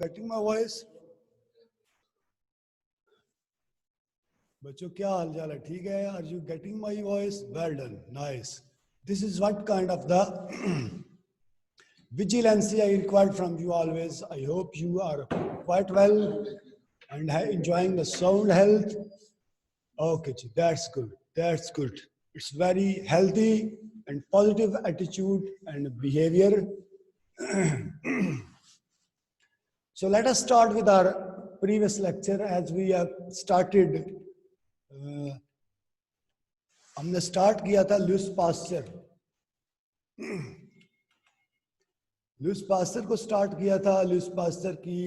getting my voice? बच्चों क्या हाल चाल है? ठीक है? Are you getting my voice? Well done, nice. This is what kind of the vigilance I required from you always. I hope you are quite well and enjoying the sound health. Okay, that's good. That's good. It's very healthy and positive attitude and behavior. So let us start with our previous lecture as we have started. हमने start किया था Lewis pasture को start किया था। Lewis pasture की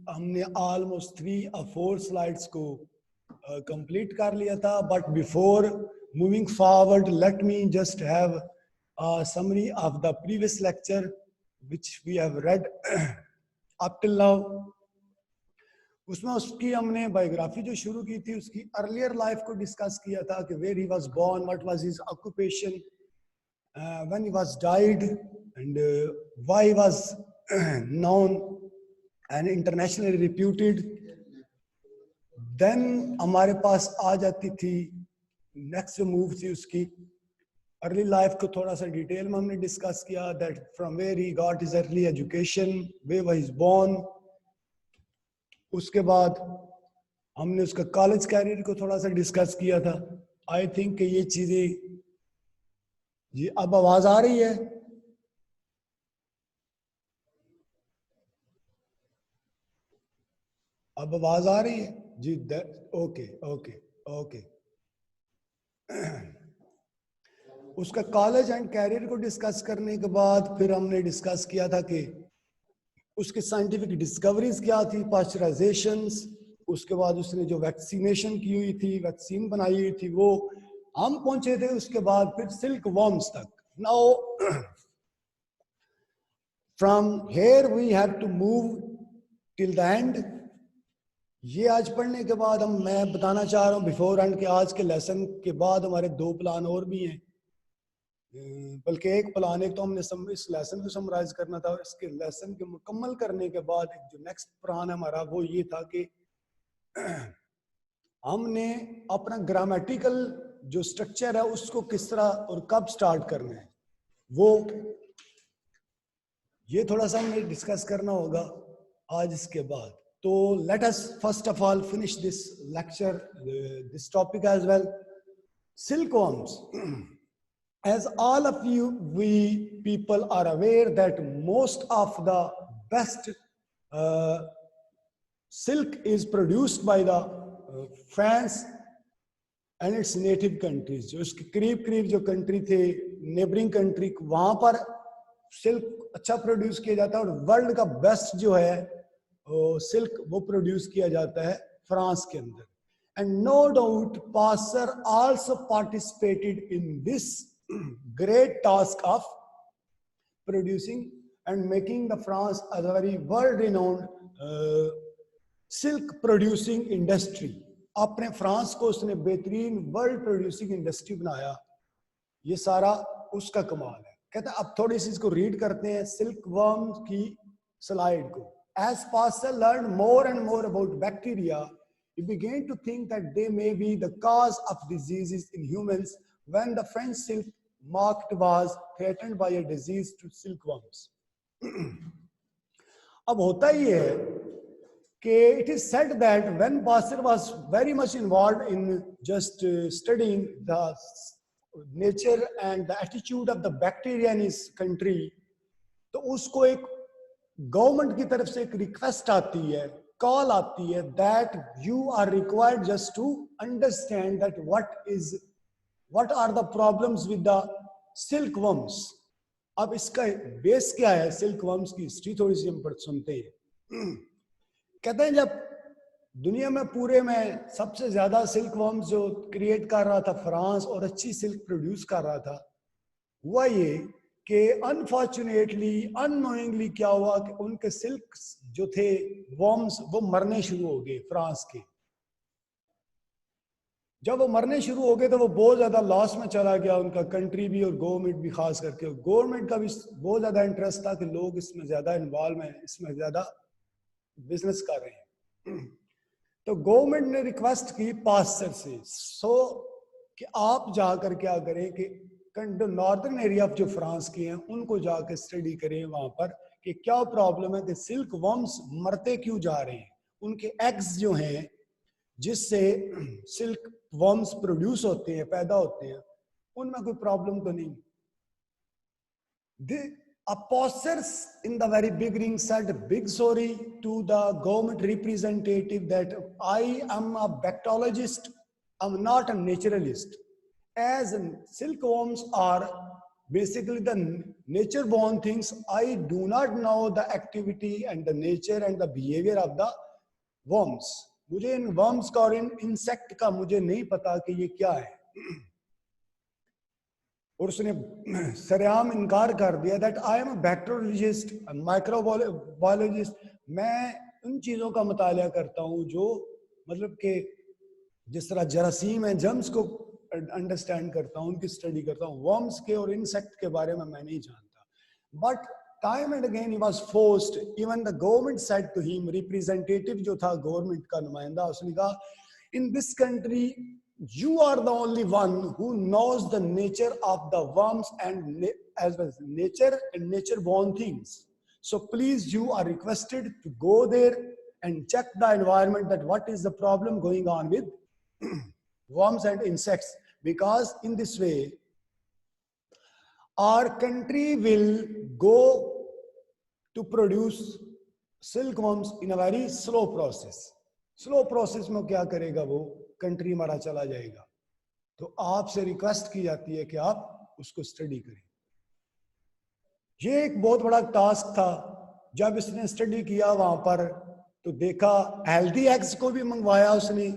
हमने almost 3 or 4 slides को complete कर लिया था। But before moving forward let me just have a summary of the previous lecture which we have read up till now. उसमें उसकी हमने बायोग्राफी जो शुरू की थी उसकी अर्लियर लाइफ को डिस्कस किया था कि where he was born, what was his occupation, when he was died and why he was known and internationally reputed. Then हमारे पास आ जाती थी नेक्स्ट मूव थी उसकी अर्ली लाइफ को थोड़ा सा डिटेल में हमने डिस्कस किया that from where he got his early education, where was he born. उसके बाद हमने उसका कॉलेज कैरियर को थोड़ा सा डिस्कस किया था। आई थिंक ये चीजें जी अब आवाज आ रही है? अब आवाज आ रही है जी? Okay okay okay. उसका कॉलेज एंड कैरियर को डिस्कस करने के बाद फिर हमने डिस्कस किया था कि उसकी साइंटिफिक डिस्कवरीज क्या थी, पास्चराइजेशंस। उसके बाद उसने जो वैक्सीनेशन की हुई थी, वैक्सीन बनाई हुई थी, वो हम पहुंचे थे उसके बाद फिर सिल्क वॉर्म्स तक। Now from here we have to move till the end. ये आज पढ़ने के बाद मैं बताना चाह रहा हूँ बिफोर एंड कि आज के लेसन के बाद हमारे 2 प्लान और भी हैं, बल्कि एक प्लान एक तो हमने इस लेसन को समराइज करना था और इसके लेसन के मुकम्मल करने के बाद एक जो नेक्स्ट प्लान है हमारा वो ये था कि हमने अपना ग्रामेटिकल जो स्ट्रक्चर है उसको किस तरह और कब स्टार्ट करना है, वो ये थोड़ा सा हमें डिस्कस करना होगा आज इसके बाद। तो let us first of all finish this lecture, this topic as well. Silkworms, as all of you we people are aware that most of the best silk is produced by the France and its native countries। जो उसके करीब करीब जो country थे neighbouring country, वहां पर silk अच्छा produce किया जाता है और वर्ल्ड का बेस्ट जो है सिल्क वो प्रोड्यूस किया जाता है फ्रांस के अंदर। And no doubt Pasteur also participated in this great task of producing and making the France a very world-renowned silk producing industry। अपने फ्रांस को उसने बेहतरीन वर्ल्ड प्रोड्यूसिंग इंडस्ट्री बनाया, ये सारा उसका कमाल है। कहता है अब थोड़ी सी इसको रीड करते हैं सिल्क वर्म की स्लाइड को। As Pasteur learned more and more about bacteria, he began to think that they may be the cause of diseases in humans when the French silk market was threatened by a disease to silkworms। अब होता ही है कि it is said that when Pasteur was very much involved in just studying the nature and the attitude of the bacteria in his country, तो उसको एक government की तरफ से एक रिक्वेस्ट आती है, कॉल आती है that you are required just to understand that what are the problems with the silkworms। अब इसका बेस क्या है, सिल्कवर्म्स की हिस्ट्री थोड़ी सी हम सुनते हैं। कहते हैं जब दुनिया में पूरे में सबसे ज्यादा सिल्कवर्म्स जो क्रिएट कर रहा था फ्रांस और अच्छी सिल्क प्रोड्यूस कर रहा था, हुआ ये कि अनफॉर्चुनेटली अननोइंगली क्या हुआ कि उनके सिल्क जो थे वर्म्स वो मरने शुरू हो गए फ्रांस के। जब वो मरने शुरू हो गए तो वो बहुत ज्यादा लॉस में चला गया, उनका कंट्री भी और गवर्नमेंट भी, खास करके गवर्नमेंट का भी बहुत ज्यादा इंटरेस्ट था कि लोग इसमें ज्यादा इन्वॉल्व हैं, इसमें ज्यादा बिजनेस कर रहे हैं। तो गवर्नमेंट ने रिक्वेस्ट की पास्टर से कि आप जाकर क्या करें कि नॉर्दर्न एरिया ऑफ जो फ्रांस के हैं उनको जाकर स्टडी करें वहां पर कि क्या प्रॉब्लम है कि सिल्क वर्म्स मरते क्यों जा रहे हैं, उनके एग्स जो हैं जिससे सिल्क वर्म्स प्रोड्यूस होते हैं, पैदा होते हैं, उनमें कोई प्रॉब्लम तो नहीं। The apostles in the very beginning said big sorry to the government representative that I am a bacteriologist, I'm not a naturalist. As silkworms are basically the nature born things, I do not know the activity and the nature and the behavior of the worms. मुझे इन worms का और इन insect का मुझे नहीं पता कि ये क्या है, और उसने सरेआम इनकार कर दिया that I am a bacteriologist, microbiologist, मैं उन चीज़ों का मुताला करता हूँ जो मतलब कि जिस तरह जरासीम है, जर्म्स को अंडरस्टैंड करता हूँ, उनकी स्टडी करता हूँ, वर्म्स के और इंसेक्ट के बारे में मैं नहीं जानता। But time and again he was forced, even the government said to him, representative जो था गवर्नमेंट का नुमाइंदा, उसने कहा इन दिस कंट्री you are the only one who knows the nature of the worms and as well as nature and nature born things, so please you are requested to go there and check the environment that what is the problem going on with worms and insects, because in this way our country will go to produce silkworms in a very slow process. Slow process में क्या करेगा वो, country हमारा चला जाएगा। तो आपसे request की जाती है कि आप उसको स्टडी करें। ये एक बहुत बड़ा टास्क था। जब इसने स्टडी किया वहां पर तो देखा हेल्दी एग्स को भी मंगवाया उसने,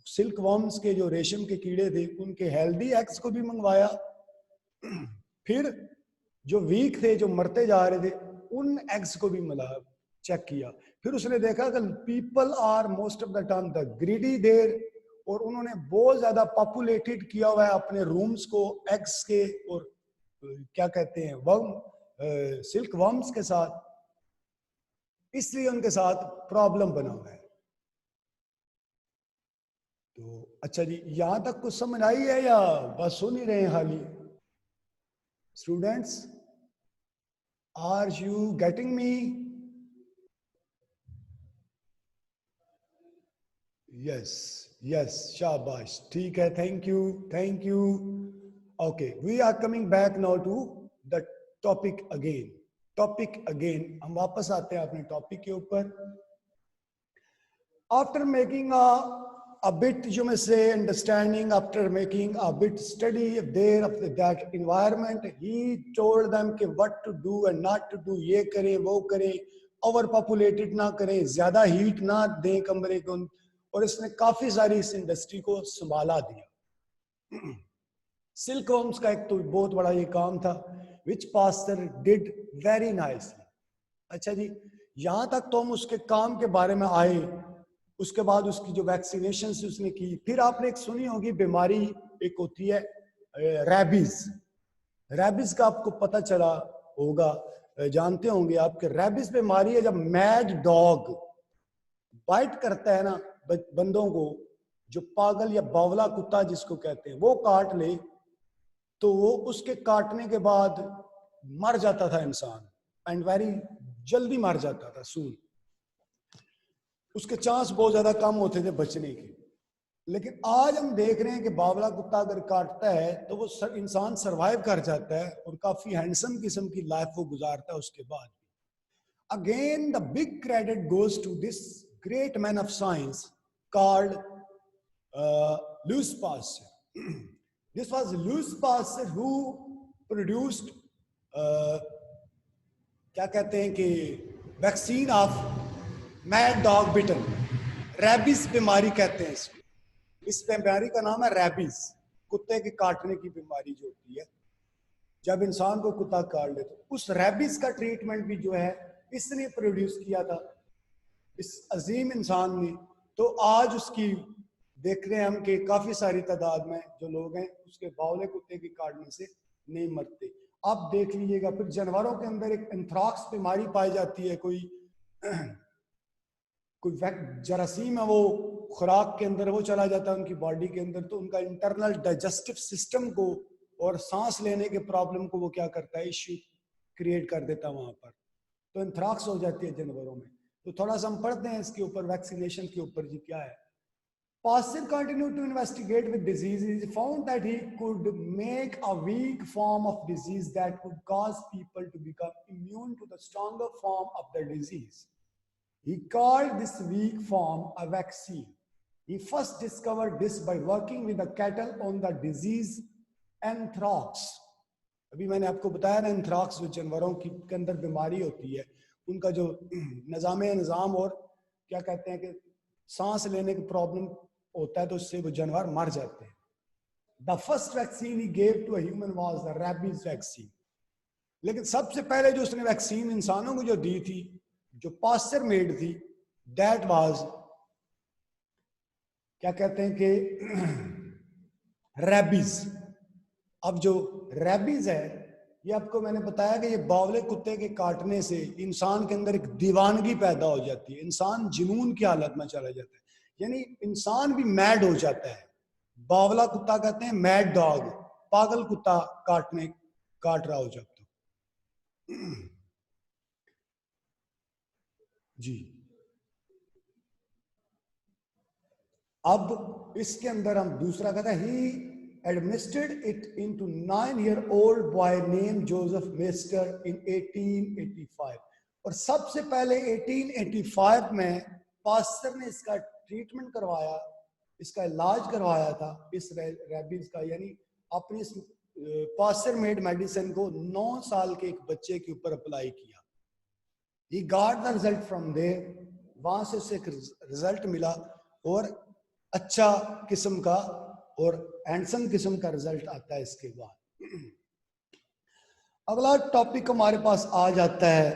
सिल्क वर्म्स के जो रेशम के कीड़े थे उनके हेल्दी एग्स को भी मंगवाया, फिर जो वीक थे जो मरते जा रहे थे उन एग्स को भी मिला चेक किया। फिर उसने देखा कि people are most of the time the greedy there, और उन्होंने बहुत ज्यादा पॉपुलेटेड किया हुआ है अपने रूम्स को एग्स के और क्या कहते हैं वर्म सिल्क वर्म्स के साथ, इसलिए उनके साथ प्रॉब्लम बना हुआ है। तो अच्छा जी, यहां तक कुछ समझ आई है या बस सुन ही रहे हैं खाली? Students, are you getting me? Yes yes, शाबाश, ठीक है, thank you thank you. Okay, we are coming back now to the topic again. हम वापस आते हैं अपने टॉपिक के ऊपर। After making a bit, you may say, understanding, after making a bit study there of that environment, he told them कि what to do and not to do, ये करें वो करें, ओवर पॉपुलेटेड ना करें, ज्यादा हीट ना दें कमरे को, और इसने काफी सारी इस इंडस्ट्री को संभाला दिया। सिल्क वर्म्स का एक तो बहुत बड़ा ये काम था, विच पास्टर डिड वेरी नाइसली। अच्छा जी, यहां तक तो हम उसके काम के बारे में आए। उसके बाद उसकी जो वैक्सीनेशन उसने की, फिर आपने एक सुनी होगी बीमारी एक होती है रैबीज। रैबीज का आपको पता चला होगा, जानते होंगे आप कि रैबीज बीमारी है जब मैड डॉग बाइट करता है ना बंदों को, जो पागल या बावला कुत्ता जिसको कहते हैं, वो काट ले तो वो उसके काटने के बाद मर जाता था इंसान, एंड वेरी जल्दी मर जाता था, सून। उसके चांस बहुत ज्यादा कम होते थे बचने के। लेकिन आज हम देख रहे हैं कि बावला कुत्ता अगर काटता है तो वो इंसान सरवाइव कर जाता है और काफी हैंडसम किस्म की लाइफ वो गुजारता है उसके बाद। Again the big credit goes to this great man of science called Louis Pasteur. This was Louis Pasteur who produced क्या कहते हैं कि vaccine of mad dog bitten, rabies बीमारी कहते हैं इसको। इस बीमारी का नाम है रैबीज, कुत्ते के काटने की बीमारी जो होती है जब इंसान को कुत्ता काट ले। तो उस रैबीज का ट्रीटमेंट भी जो है इसने प्रोड्यूस किया था इस अजीम इंसान ने। तो आज उसकी देख रहे हैं हम कि काफी सारी तादाद में जो लोग हैं उसके बावले कुत्ते के काटने से नहीं मरते। आप देख लीजिएगा, फिर जानवरों के अंदर एक एंथ्राक्स बीमारी पाई जाती है, कोई कोई जरासीम है वो खुराक के अंदर वो चला जाता है उनकी बॉडी के अंदर, तो उनका इंटरनल डाइजेस्टिव सिस्टम को और सांस लेने के प्रॉब्लम को वो क्या करता है, इश्यू क्रिएट कर देता है वहां पर। तो एंथ्राक्स हो जाती है जानवरों में। तो थोड़ा सा हम पढ़ते हैं इसके ऊपर, वैक्सीनेशन के ऊपर जी क्या है। Pasteur continued to investigate with diseases. He found that he could make a weak form of disease that could cause people to become immune to the stronger form of the disease. He called this weak form a vaccine. He first discovered this by working with the cattle on the disease anthrax. अभी मैंने आपको बताया ना, anthrax जो जानवरों की के अंदर बीमारी होती है, उनका जो निज़ाम और क्या कहते हैं कि सांस लेने की प्रॉब्लम होता है, तो उससे वो जानवर मर जाते हैं। The first vaccine he gave to a human was the rabies vaccine. लेकिन सबसे पहले जो उसने वैक्सीन इंसानों को जो दी थी, जो पास्चर मेड थी, that was क्या कहते हैं कि रैबीज। अब जो रैबीज है, ये आपको मैंने बताया कि ये बावले कुत्ते के काटने से इंसान के अंदर एक दीवानगी पैदा हो जाती है, इंसान जुनून की हालत में चला जाता है, यानी इंसान भी मैड हो जाता है। बावला कुत्ता कहते हैं मैड डॉग, पागल कुत्ता काट रहा हो जब तो जी। अब इसके अंदर हम दूसरा कहते हैं, ही administered it into 9-year-old boy named Joseph Meister in 1885। और सबसे पहले 1885 में पास्टर ने इसका ट्रीटमेंट करवाया, इसका इलाज करवाया था इस रैबीज का, यानी अपनी इस पास्टर मेड मेडिसिन को 9 साल के एक बच्चे के ऊपर अप्लाई किया। He got the result from there, वहां से उसे एक रिजल्ट मिला और अच्छा किस्म का और हैंडसम किस्म का रिजल्ट आता है। इसके बाद अगला टॉपिक हमारे पास आ जाता है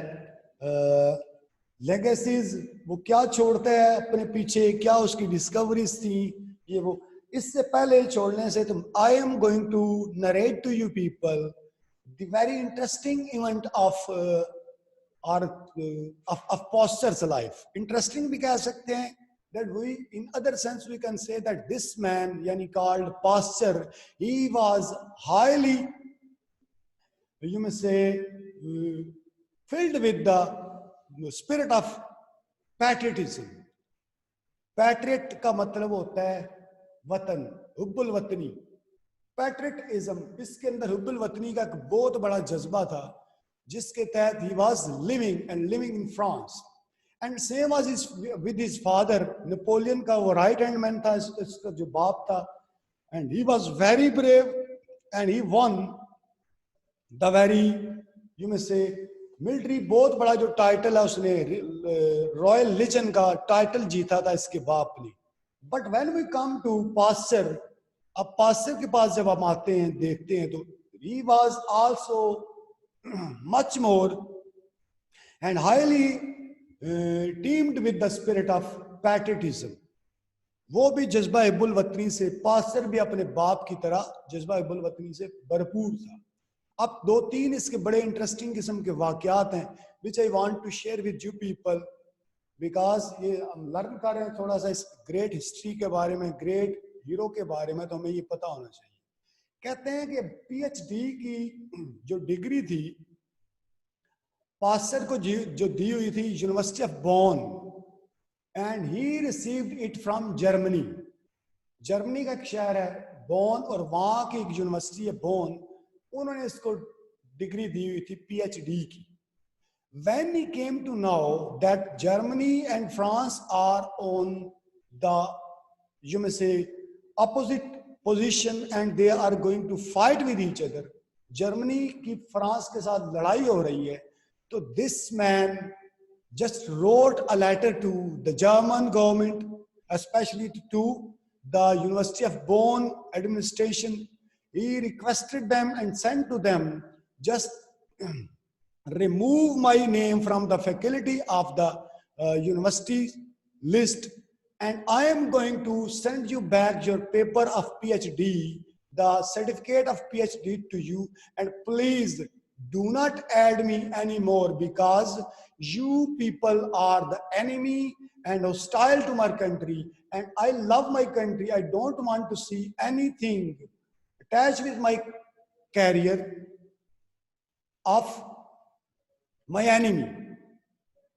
लेगेसीज। वो क्या छोड़ता है अपने पीछे, क्या उसकी डिस्कवरीज थी, ये वो। इससे पहले छोड़ने से तुम, I am going to narrate to you people the very interesting event of Pasteur's life। Interesting भी कह सकते हैं, that we, in other sense we can say that this man, yani called Pasteur, he was highly, you may say, filled with the spirit of patriotism। Patriot का मतलब होता है वतन, हुब्बुल वतनी, patriotism. इसके अंदर हुब्बुल वतनी का एक बहुत बड़ा जज्बा था, जिसके तहत he was living in France। And same was with his father, Napoleon का वो राइट हैंड मैन था, इसका जो बाप था। And he was very brave and he one the very, you may से, मिलिट्री, बहुत बड़ा जो टाइटल है उसने, रॉयल लीजन का टाइटल जीता था इसके बाप ने। But when we come to Pasteur, अब पास्चर के पास जब हम आते हैं, देखते हैं, तो he was also much more and highly teemed with the spirit of patriotism. वो भी जज्बा हिब्बुल वतनी से, पास्टर भी अपने बाप की तरह जज्बा हिब्बुल वतनी से भरपूर था। अब 2-3 इसके बड़े इंटरेस्टिंग किस्म के वाकयात हैं which I want to share with you people, because ये हम लर्न कर रहे हैं थोड़ा सा इस ग्रेट हिस्ट्री के बारे में, ग्रेट हीरो के बारे में, तो हमें ये पता होना चाहिए। कहते हैं कि PhD की जो डिग्री थी पास्टर को जो दी हुई थी university of bone, and he received it from Germany. Germany का एक शहर है बोन, और वहां की एक यूनिवर्सिटी है बोन, उन्होंने इसको डिग्री दी हुई थी PhD की। When he came to know that Germany and France are on the, you may say, opposite position and they are going to fight with each other, Germany की France के साथ लड़ाई हो रही है, तो this man just wrote a letter to the German government, especially to the University of Bonn administration. He requested them and sent to them, just remove my name from the faculty of the university list, and I am going to send you back your paper of PhD, the certificate of PhD to you, and please do not add me anymore because you people are the enemy and hostile to my country, and I love my country. I don't want to see anything attached with my career of my enemy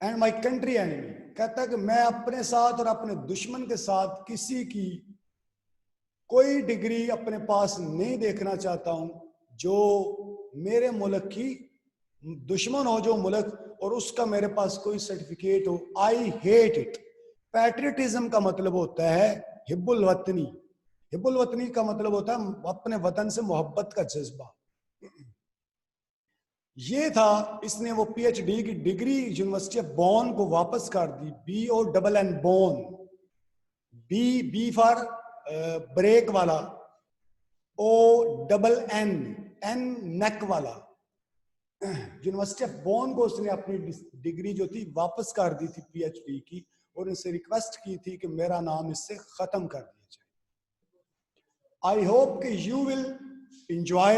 and my country enemy. कहता है कि मैं अपने साथ और अपने दुश्मन के साथ किसी की कोई डिग्री अपने पास नहीं देखना चाहता हूं जो मेरे मुल्क की दुश्मन हो, जो मुल्क, और उसका मेरे पास कोई सर्टिफिकेट हो. I hate it. पैट्रियटिज्म का मतलब होता है हिब्बुल वतनी. हिब्बुल वतनी का मतलब होता है अपने वतन से मोहब्बत का जज्बा. ये था, इसने वो पीएचडी की डिग्री यूनिवर्सिटी ऑफ बॉन को वापस कर दी. BONN Bon. B for break वाला, ONN नेक वाला. यूनिवर्सिटी ऑफ बॉन को उसने अपनी डिग्री जो थी वापस कर दी थी पीएचडी की, और इनसे रिक्वेस्ट की थी कि मेरा नाम इससे खत्म कर दिया जाए. आई होप कि you will enjoy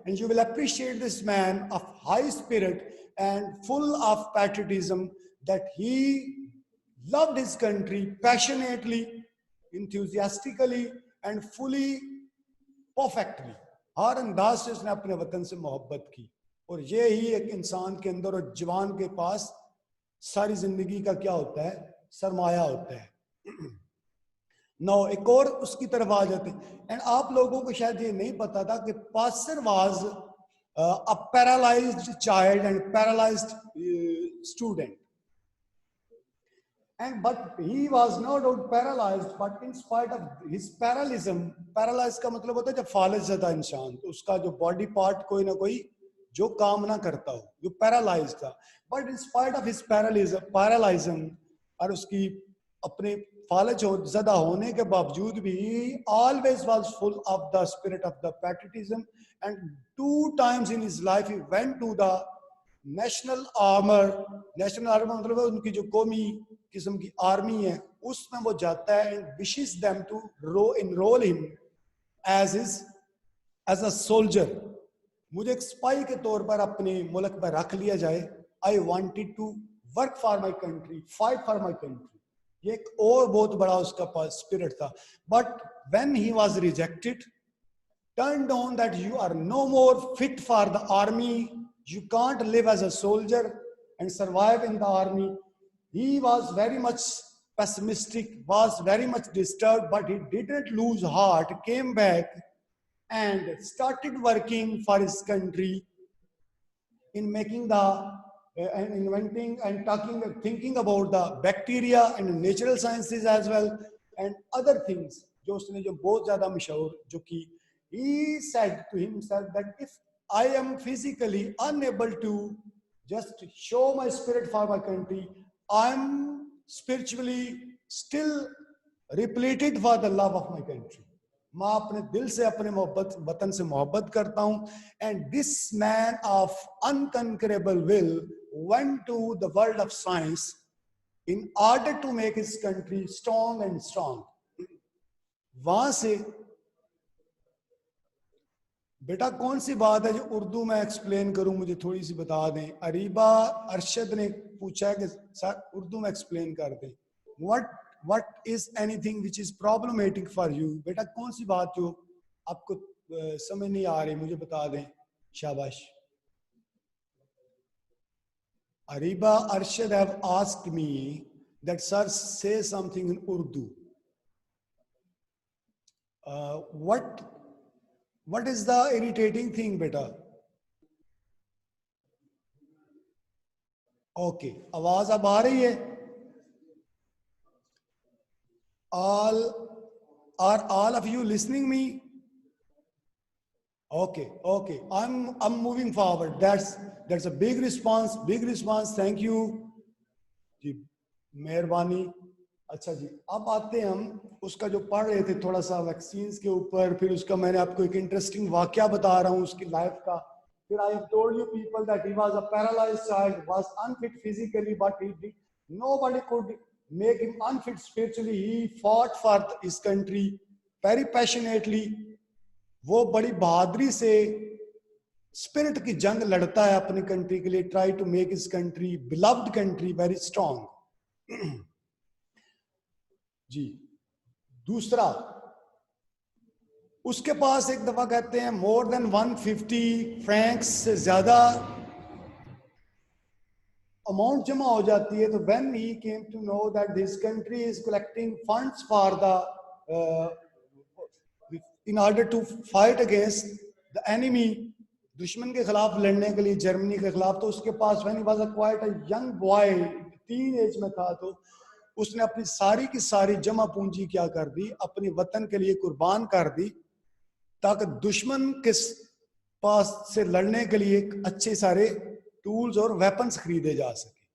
and you will appreciate this man of high spirit and full of patriotism, that he loved his country passionately, enthusiastically and fully, perfectly. हर अंदाज से उसने अपने वतन से मोहब्बत की, और ये ही एक इंसान के अंदर और जवान के पास सारी जिंदगी का क्या होता है, सरमाया होता है. नौ एक और उसकी तरफ आ जाते हैं. एंड आप लोगों को शायद ये नहीं पता था कि Pasteur was a paralysed child and paralysed student, and but he was not out paralysed, but in spite of his paralysis. Paralyse का मतलब होता है जब फालज ज़दा इंसान, तो उसका जो बॉडी पार्ट कोई ना कोई जो काम ना करता हो, जो पैरालाइज था. But in spite of his paralysis, और उसकी अपने फालज ज़दा होने के बावजूद भी, always was full of the spirit of the patriotism, and 2 times in his life he went to the national armor. national armor मतलब उनकी जो कौमी किस्म की आर्मी है, उसमें वो जाता है, and wishes them to enroll him as a soldier. मुझे एक स्पाई के तौर पर अपने मुल्क में रख लिया जाए. I wanted to work for my country, fight for my country. ये एक और बहुत बड़ा उसका स्पिरिट था. But when he was rejected, turn down, that you are no more fit for the army, you can't live as a soldier and survive in the army. He was very much pessimistic, was very much disturbed, but he didn't lose heart, came back and started working for his country in making the and inventing and thinking about the bacteria and natural sciences as well and other things. जो उसने जो बहुत ज़्यादा मशहूर जो की, he said to himself that if I am physically unable to just show my spirit for my country, I am spiritually still repleted for the love of my country. मैं अपने दिल से अपने मोहब्बत वतन से मोहब्बत करता हूं. And this man of unconquerable will went to the world of science in order to make his country strong and strong. वहां से बेटा कौन सी बात है जो उर्दू में एक्सप्लेन करूं, मुझे थोड़ी सी बता दें. अरीबा अरशद ने पूछा कि सर उर्दू में एक्सप्लेन कर दें. what is anything which is problematic for you. बेटा कौन सी बात जो आपको समझ नहीं आ रही, मुझे बता दें. शाबाश. Ariba Arshad have asked me that sir say something in Urdu. What is the irritating thing, beta? Okay, आवाज अब आ रही है. Are all of you listening me? Okay. I'm moving forward. That's a big response. Thank you. जी मेहरबानी. अच्छा जी, अब आते हैं हम उसका जो पढ़ रहे थे थोड़ा सा वैक्सीन के ऊपर. फिर उसका मैंने आपको एक इंटरेस्टिंग वाकया बता रहा हूँ उसकी लाइफ का. फिर I have told you people that he was a paralyzed child, was unfit physically, but nobody could make him unfit spiritually. He fought for his country very passionately. वो बड़ी बहादुरी से स्पिरिट की जंग लड़ता है अपनी कंट्री के लिए. Try to make his country, beloved country, very strong. जी। दूसरा, उसके पास एक दफा कहते हैं मोर देन 150 फ्रैंक्स से ज्यादा अमाउंट जमा हो जाती है, तो when he came to know that this country is collecting funds for the in order to fight against the enemy, दुश्मन के खिलाफ लड़ने के लिए, जर्मनी के खिलाफ, तो उसके पास when he was quite a young boy, teen age में था, तो उसने अपनी सारी की सारी जमा पूंजी क्या कर दी, अपने वतन के लिए कुर्बान कर दी, ताकि दुश्मन के पास से लड़ने के लिए अच्छे सारे टूल्स और वेपन्स खरीदे जा सके।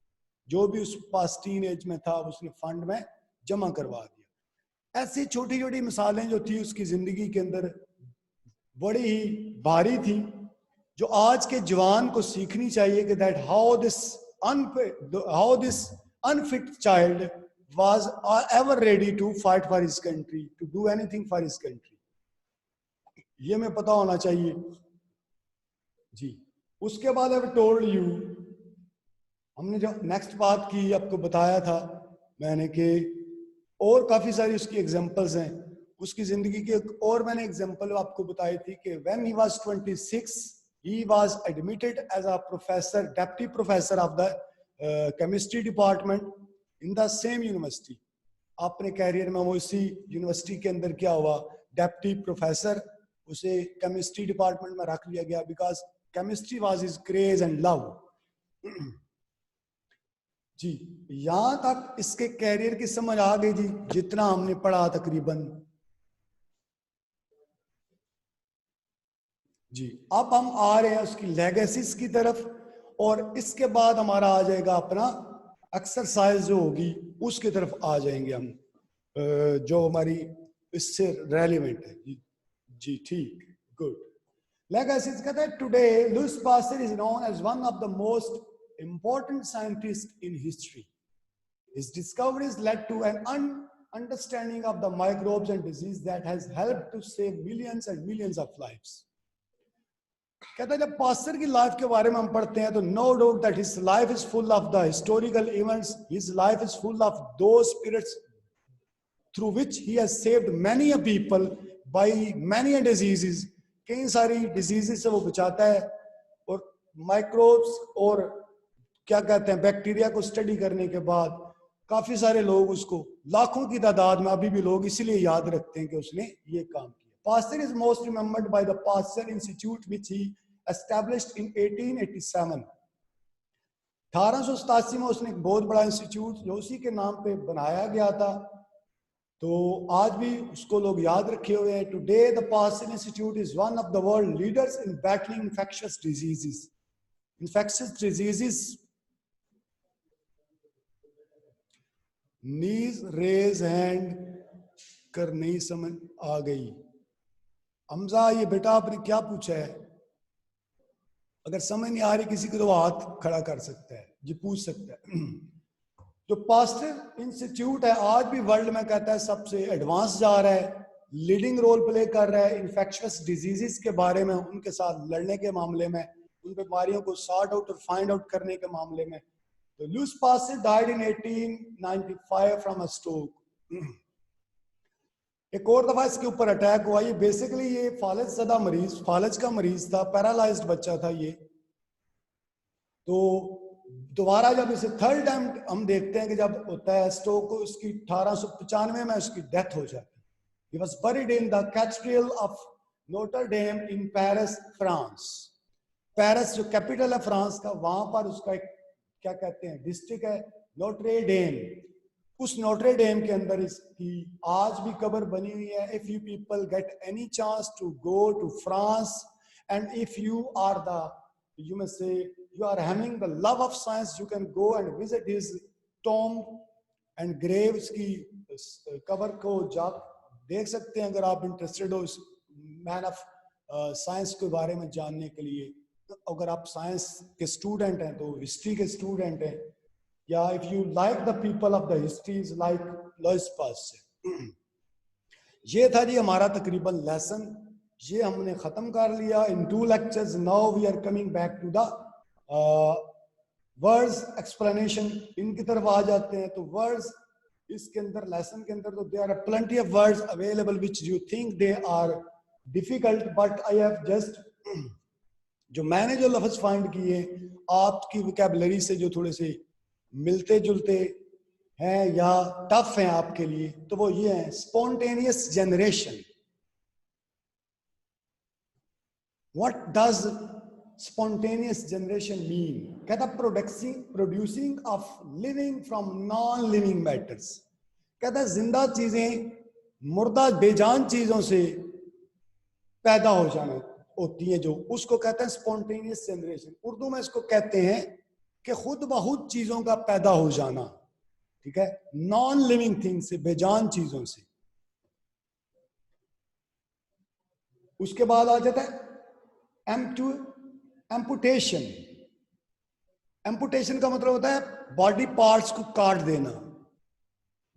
जो भी उस पास टीन एज में था उसने फंड में जमा करवा दिया। ऐसी छोटी छोटी मिसालें जो थी उसकी जिंदगी के अंदर बड़ी ही भारी थी, जो आज के जवान को सीखनी चाहिए कि that how this unfit child was ever ready to fight for his country, to do anything for his country. ये मैं पता होना चाहिए जी। उसके बाद आई टोल्ड यू, हमने जो नेक्स्ट बात की आपको बताया था मैंने कि और काफी सारी उसकी एग्जांपल्स हैं उसकी जिंदगी के, और मैंने एग्जांपल आपको बताई थी कि when he was 26 he was admitted as a professor, deputy professor of the chemistry department in the same university. अपने कैरियर में वो इसी यूनिवर्सिटी के अंदर क्या हुआ, डेप्टी प्रोफेसर, उसे केमिस्ट्री डिपार्टमेंट में रख लिया गया because chemistry was his craze and love. जी, यहां तक इसके कैरियर की समझ आ गई जी, जितना हमने पढ़ा तकरीबन। जी, अब हम आ रहे हैं उसकी लेगेसीज की तरफ, और इसके बाद हमारा आ जाएगा अपना एक्सरसाइज जो होगी उसकी तरफ आ जाएंगे हम, जो हमारी इससे रेलिवेंट है। जी ठीक, गुड। लेगेसीज कहते हैं today Louis Pasteur is known as one of the most important scientist in history. His discoveries led to an understanding of the microbes and disease that has helped to save millions and millions of lives. कहता है जब pasture की life के बारे में हम पढ़ते हैं तो no doubt that his life is full of the historical events, his life is full of those spirits through which he has saved many a people by many diseases. कई सारी डिजीजेस से वो बचाता है, और माइक्रोब्स और क्या कहते हैं बैक्टीरिया को स्टडी करने के बाद काफी सारे लोग उसको, लाखों की तादाद में अभी भी लोग इसीलिए याद रखते हैं कि उसने ये काम किया। Pasteur is most remembered by the Pasteur Institute which he established in 1887. 1887 में उसने एक बहुत बड़ा इंस्टीट्यूट जो उसी के नाम पे बनाया गया था, तो आज भी उसको लोग याद रखे हुए हैं। Today the Pasteur Institute is one of the world leaders in battling infectious diseases. Infectious diseases, knees raise hand कर नहीं समझ आ गई। हमजा ये बेटा आपने क्या पूछा है? अगर समझ नहीं आ रही किसी को तो हाथ खड़ा कर सकता है जी, पूछ सकता है। जो पास्टर इंस्टीट्यूट है आज भी वर्ल्ड में कहता है सबसे एडवांस जा रहा है, लीडिंग रोल प्ले कर रहा है इन्फेक्शियस डिजीजेस के बारे में, उनके साथ लड़ने के मामले में, उन बीमारियों को सॉर्ट आउट और फाइंड आउट करने के मामले में। तो Lewis pasture died in 1895 from a stroke. एक और दफा इसके ऊपर अटैक हुआ। ये बेसिकली ये फालज ज़दा मरीज, फालज का मरीज था, पैरालाइज्ड बच्चा था ये। तो दोबारा जब इसे थर्ड टाइम हम देखते हैं कि जब होता है स्ट्रोक, उसकी 1895 में उसकी डेथ हो जाती है। He was buried in the cathedral of Notre Dame in Paris, France. Paris जो कैपिटल है फ्रांस का, वहां पर उसका एक क्या कहते हैं डिस्ट्रिक्ट है नोट्रे डेम। उस नोट्रे डेम के अंदर इसकी आज भी कब्र बनी हुई है। If you people get any chance to go to France and if you are the you may say you are having the love of science, you can go and visit his tomb and grave. की कब्र को जा देख सकते हैं अगर आप interested हो इस मैन ऑफ साइंस के बारे में जानने के लिए। अगर आप साइंस के स्टूडेंट हैं तो हिस्ट्री के स्टूडेंट हैं, या if you like the people of the histories like Lewis pasture. ये था जी हमारा तकरीबन लेसन, ये हमने खत्म कर लिया in 2 lectures. Now we are coming back to the words explanation, इनकी तरफ आ जाते हैं। तो वर्ड्स इसके अंदर लेसन के अंदर तो there are plenty of words available which you think they are difficult, but I have just जो मैंने जो लफ्ज फाइंड किए आपकी वोकैबुलरी से जो थोड़े से मिलते जुलते हैं या टफ हैं आपके लिए, तो वो ये हैं. Spontaneous generation. What does spontaneous generation mean? कहता producing of living from non-living matters. कहता जिंदा चीजें मुर्दा बेजान चीजों से पैदा हो जाना होती हैं, जो उसको कहते हैं स्पॉन्टेनियस जनरेशन. उर्दू में इसको कहते हैं कि खुद ब खुद चीजों का पैदा हो जाना. ठीक है, नॉन लिविंग थिंग से, बेजान चीजों से. उसके बाद आ जाता है एम्पुटेशन. एम्पुटेशन का मतलब होता है बॉडी पार्ट्स को काट देना,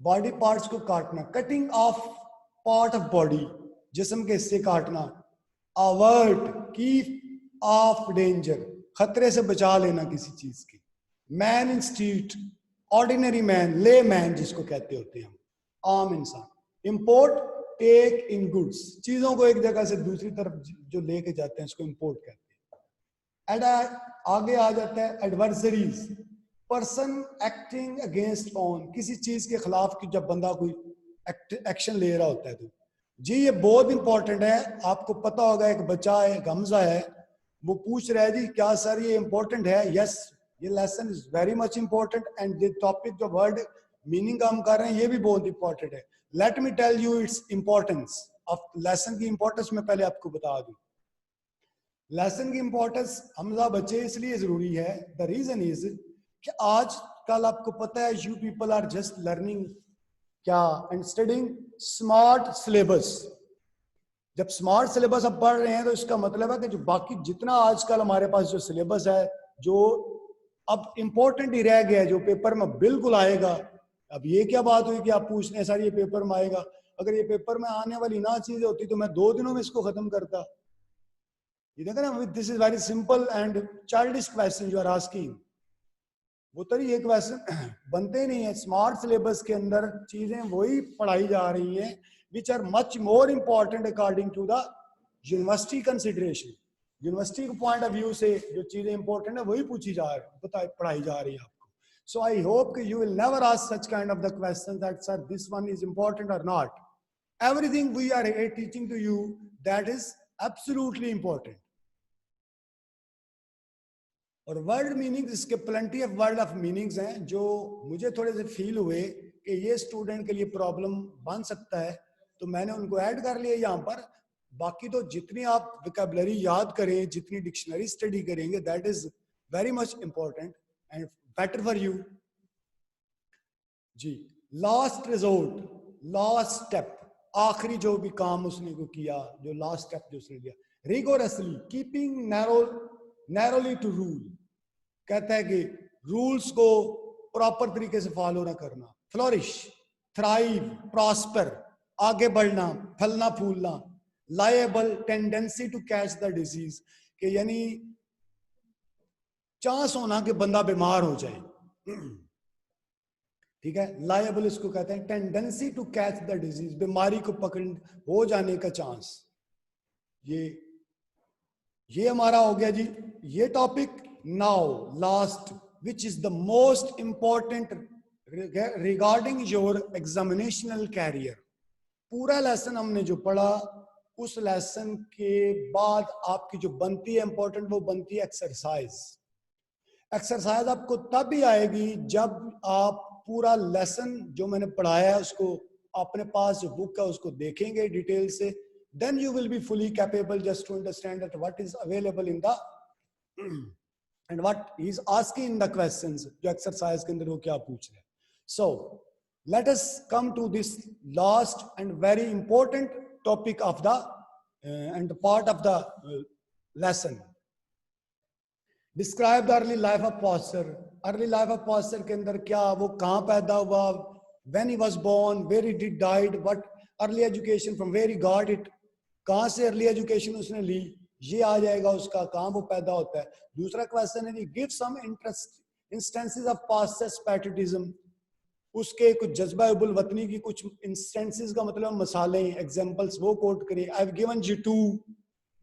बॉडी पार्ट्स को काटना. Cutting of part of body, जिस्म के हिस्से काटना. अवर्ट, कीप ऑफ डेंजर, खतरे से बचा लेना किसी चीज की. Man in street, ordinary man, ले मैन जिसको कहते होते हैं हम, आम इंसान. इंपोर्ट, टेक इन गुड्स, चीजों को एक जगह से दूसरी तरफ जो लेके जाते हैं उसको इंपोर्ट कहते हैं. आगे आ जाता है adversaries. Person acting against on, किसी चीज के खिलाफ की जब बंदा कोई एक्शन ले रहा होता है तो जी ये बहुत इंपॉर्टेंट है. आपको पता होगा एक बच्चा है, हमजा है, वो पूछ रहा है जी क्या सर ये इंपॉर्टेंट है. यस, ये lesson is very much important and ये टॉपिक जो वर्ड मीनिंग हम कर रहे हैं ये भी बहुत इंपॉर्टेंट है. Let me tell you its importance of lesson की इंपॉर्टेंस मैं पहले आपको बता दूं. लेसन की इंपॉर्टेंस हमजा बच्चे इसलिए जरूरी है, द रीजन इज कि आज कल आपको पता है you people are just learning क्या एंड स्टडिंग स्मार्ट सिलेबस. जब स्मार्ट सिलेबस आप पढ़ रहे हैं तो इसका मतलब है कि जो बाकी जितना आजकल हमारे पास जो सिलेबस है जो अब इंपॉर्टेंट ही रह गया है, जो पेपर में बिल्कुल आएगा. अब ये क्या बात हुई कि आप पूछ रहे हैं सर ये पेपर में आएगा. अगर ये पेपर में आने वाली ना चीज होती तो मैं 2 दिनों में इसको खत्म करता. ये देखा ना, this is very simple and childish question you are asking. वो तो ये क्वेश्चन बनते ही नहीं है. स्मार्ट सिलेबस के अंदर चीजें वही पढ़ाई जा रही हैं which are much more important according to the university consideration. University के पॉइंट ऑफ व्यू से जो चीजें इंपॉर्टेंट है वही पूछी जा रही, पढ़ाई जा रही है आपको. So I hope you will never ask such kind of the questions that sir this one is important or not. Everything we are teaching to you that is absolutely important. और वर्ड मीनिंग्स, इसके plenty of word of meanings हैं जो मुझे थोड़े से feel हुए कि ये स्टूडेंट के लिए प्रॉब्लम बन सकता है, तो मैंने उनको ऐड कर लिया यहाँ पर. बाकी तो जितनी आप वोकैबुलरी याद करें, जितनी डिक्शनरी स्टडी करेंगे, that is very much important and better for you जी. लास्ट रिजोर्ट, लास्ट स्टेप, आखिरी जो भी काम उसने को किया, जो लास्ट स्टेप जो उसने लिया. रिगोरसली, कीपिंग नैरोली टू रूल, कहता है कि रूल्स को प्रॉपर तरीके से फॉलो ना करना. फ्लोरिश, थ्राइव, प्रॉस्पर, आगे बढ़ना, फलना फूलना. Liable, tendency to catch the disease, कि यानी चांस होना कि बंदा बीमार हो जाए. ठीक है, लायबल इसको कहते हैं. Tendency to catch the disease, बीमारी को पकड़ हो जाने का चांस. ये हमारा हो गया जी ये topic. Now last which is the most important regarding your examinational career. पूरा लेसन हमने जो पढ़ा, उस लेसन के बाद आपकी जो बनती है इंपॉर्टेंट, वो बनती है एक्सरसाइज. एक्सरसाइज आपको तब भी आएगी जब आप पूरा लेसन जो मैंने पढ़ाया है उसको अपने पास जो बुक है उसको देखेंगे डिटेल से. then you will be fully capable just to understand that what is available in the and what he is asking in the questions, जो exercise के अंदर वो क्या पूछ रहे हैं. So let us come to this last and very important topic of the and part of the lesson. Describe the early life of Pasteur. Early life of Pasteur के अंदर क्या, वो कहाँ पैदा हुआ, when he was born, where he did died, what early education, from where he got it, कहाँ से early education उसने ली, ये आ जाएगा उसका, कहाँ वो पैदा होता है. दूसरा क्वेश्चन है give some instances of Pasteur's patriotism. उसके कुछ जज्बा उबुल वतनी की कुछ इंस्टेंसेस का मतलब मसाले एग्जांपल्स वो कोट करिए। I have given you two,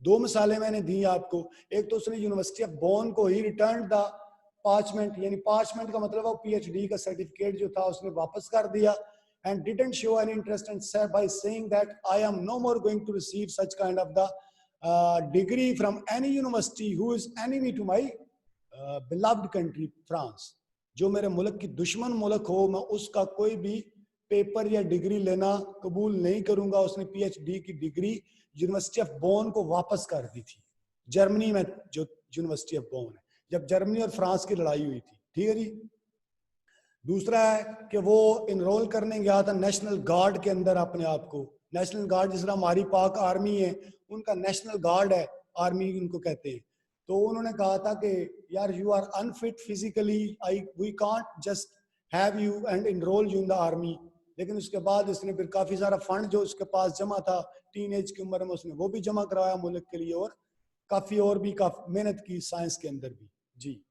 दो मिसालें मैंने दी आपको। एक तो उसने यूनिवर्सिटी ऑफ बोन को ही रिटर्न द पार्चमेंट, यानी पार्चमेंट का मतलब वो पीएचडी का सर्टिफिकेट जो था उसने वापस कर दिया, and didn't show any interest and said by saying that I am no more going to receive such kind of the degree from any university who is enemy to my beloved country France। जो मेरे मुल्क की दुश्मन मुल्क हो, मैं उसका कोई भी पेपर या डिग्री लेना कबूल नहीं करूंगा। उसने पीएचडी की डिग्री यूनिवर्सिटी ऑफ बोन को वापस कर दी थी, जर्मनी में जो यूनिवर्सिटी ऑफ बोन है, जब जर्मनी और फ्रांस की लड़ाई हुई थी। ठीक है जी। दूसरा है कि वो इनरोल करने गया था नेशनल गार्ड के अंदर अपने आप को। नेशनल गार्ड जिस तरह हमारी पाक आर्मी है, उनका नेशनल गार्ड है, आर्मी उनको कहते हैं। तो उन्होंने कहा था कि यार you are unfit physically, we can't just have you and enroll you in the army. लेकिन उसके बाद उसने फिर काफी सारा फंड जो उसके पास जमा था टीनेज की उम्र में, उसने वो भी जमा करवाया मुल्क के लिए, और काफी और भी काफी मेहनत की साइंस के अंदर भी जी।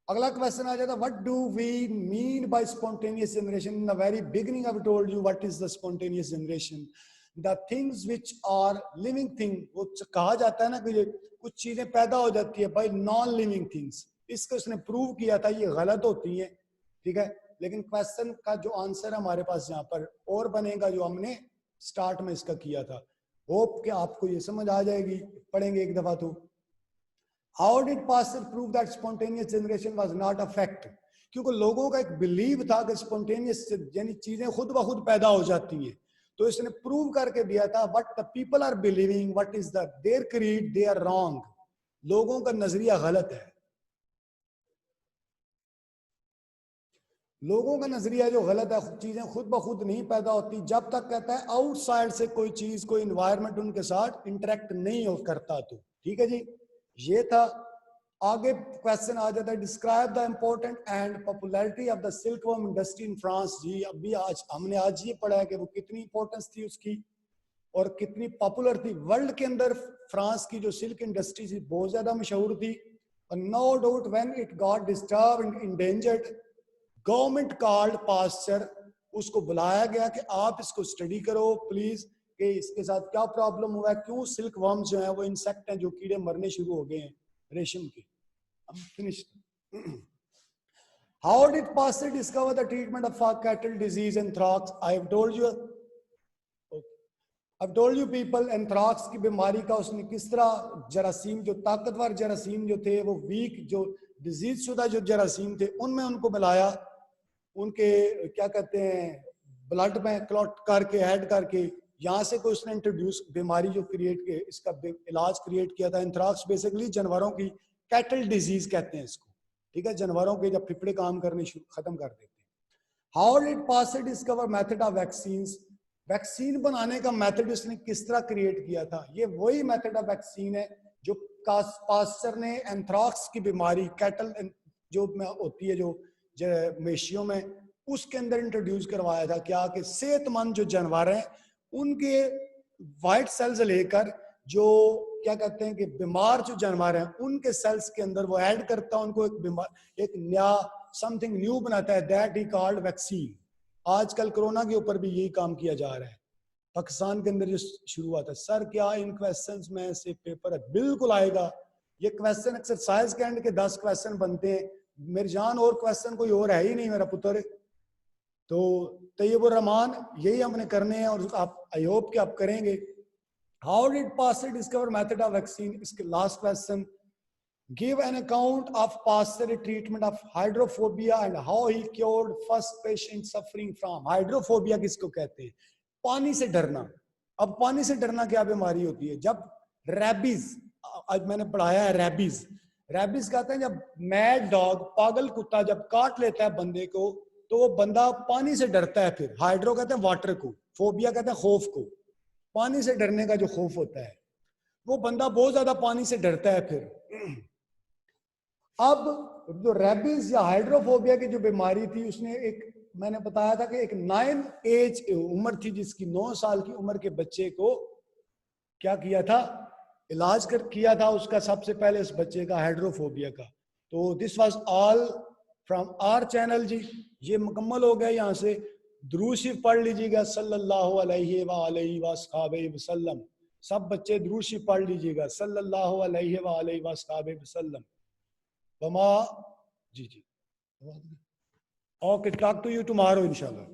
अगला क्वेश्चन आ जाता है, what do we mean by spontaneous generation. In the very beginning I told you what is the spontaneous generation, the things which are living thing. वो कहा जाता है ना कि कुछ चीजें पैदा हो जाती है बाय नॉन लिविंग थिंग्स। इसको उसने प्रूव किया था ये गलत होती है, ठीक है। लेकिन क्वेश्चन का जो आंसर है हमारे पास यहाँ पर और बनेगा, जो हमने स्टार्ट में इसका किया था। होप कि आपको ये समझ आ जाएगी, पढ़ेंगे एक दफा तो। How did Pasteur prove that spontaneous generation was not a fact? क्योंकि लोगों का एक बिलीव था कि स्पॉन्टेनियस यानी चीजें खुद ब खुद पैदा हो जाती हैं। तो इसने प्रूव करके दिया था, what the people are believing, what is the their creed, they are wrong. लोगों का नजरिया गलत है। लोगों का नजरिया जो गलत है, चीजें खुद ब खुद नहीं पैदा होती जब तक कहता है आउटसाइड से कोई चीज, कोई इन्वायरमेंट उनके साथ इंटरेक्ट नहीं हो करता। तो ठीक है जी, ये था। आगे क्वेश्चन आ जाता है, describe the important and popularity of the silkworm industry in France. जी अभी हमने आज ये पढ़ा है कि वो कितनी इंपॉर्टेंस थी उसकी और कितनी पॉपुलर थी वर्ल्ड के अंदर। फ्रांस की जो सिल्क इंडस्ट्री थी बहुत ज्यादा मशहूर थी। और no doubt when it got disturb and endangered, government called Pasteur, उसको बुलाया गया कि आप इसको स्टडी करो प्लीज, कि इसके साथ क्या प्रॉब्लम हुआ है, क्यों सिल्क वर्म जो है वो इंसेक्ट हैं जो कीड़े मरने शुरू हो गए हैं रेशम के। अब finish. How did Pasteur discover the treatment of cattle disease anthrax. I have told you, I've told you people, anthrax की बीमारी का उसने किस तरह जरासीम, जो ताकतवर जरासीम जो थे, वो वीक जो डिजीज शुदा जो जरासीम थे, उनमें उनको मिलाया, उनके क्या कहते हैं ब्लड में क्लॉट करके ऐड करके, यहाँ से कोई उसने इंट्रोड्यूस बीमारी जो क्रिएट के इसका इलाज क्रिएट किया था। एंथ्रैक्स बेसिकली जानवरों की कैटल डिजीज कहते हैं इसको, ठीक है, जानवरों के जब फिफड़े काम करने खत्म कर देते हैं। How did Pasteur discover method of vaccines. Vaccine बनाने का मेथड उसने किस तरह क्रिएट किया था। ये वही मेथड ऑफ वैक्सीन है जो पास्चर ने एंथ्रैक्स की बीमारी कैटल जो होती है जो मवेशियों में, उसके अंदर इंट्रोड्यूस करवाया था। क्या कि सेहतमंद जो जानवर हैं उनके वाइट सेल्स लेकर जो क्या कहते हैं कि बीमार जो जानवर हैं उनके सेल्स के अंदर वो ऐड करता है, उनको एक नया समथिंग न्यू बनाता है, दैट ही कॉल्ड वैक्सीन। आजकल कोरोना के ऊपर भी यही काम किया जा रहा है। पाकिस्तान के अंदर जो शुरू हुआ था। सर क्या इन क्वेश्चंस में से पेपर है? बिल्कुल आएगा। ये क्वेश्चन एक्सरसाइज के एंड के 10 क्वेश्चन बनते हैं मेरी जान, और क्वेश्चन कोई और है ही नहीं मेरा पुत्र। तो तैयबुर रहमान यही हमने करने हैं और आप आई होप कि आप करेंगे। How did Pasteur discover method of vaccine. इसके last question, give an account of Pasteur treatment of hydrophobia and how he cured first patient suffering from hydrophobia। किसको कहते हैं? पानी से डरना। अब पानी से डरना क्या बीमारी होती है? जब रैबीज, आज मैंने पढ़ाया है रैबीज। रैबीज कहते हैं जब मैड डॉग, पागल कुत्ता जब काट लेता है बंदे को, तो वो बंदा पानी से डरता है। फिर हाइड्रो कहते हैं वाटर को, फोबिया कहते हैं खौफ को, पानी से डरने का जो खौफ होता है, वो बंदा बहुत ज्यादा पानी से डरता है। फिर अब जो रैबीज या हाइड्रोफोबिया की जो बीमारी थी, उसने एक, मैंने बताया था कि एक 9 एज उम्र थी जिसकी 9 साल की उम्र के बच्चे को क्या किया था, इलाज किया था उसका सबसे पहले उस बच्चे का हाइड्रोफोबिया का। तो this was all from our channel जी। ये मुकम्मल हो गया। यहाँ से दुरूद शरीफ पढ़ लीजिएगा सल्लल्लाहु अलैहि वसल्लम। सब बच्चे दुरूद शरीफ पढ़ लीजिएगा सल्लल्लाहु अलैहि वसल्लम। बमा जी जी। Okay, talk to you tomorrow इंशाल्लाह।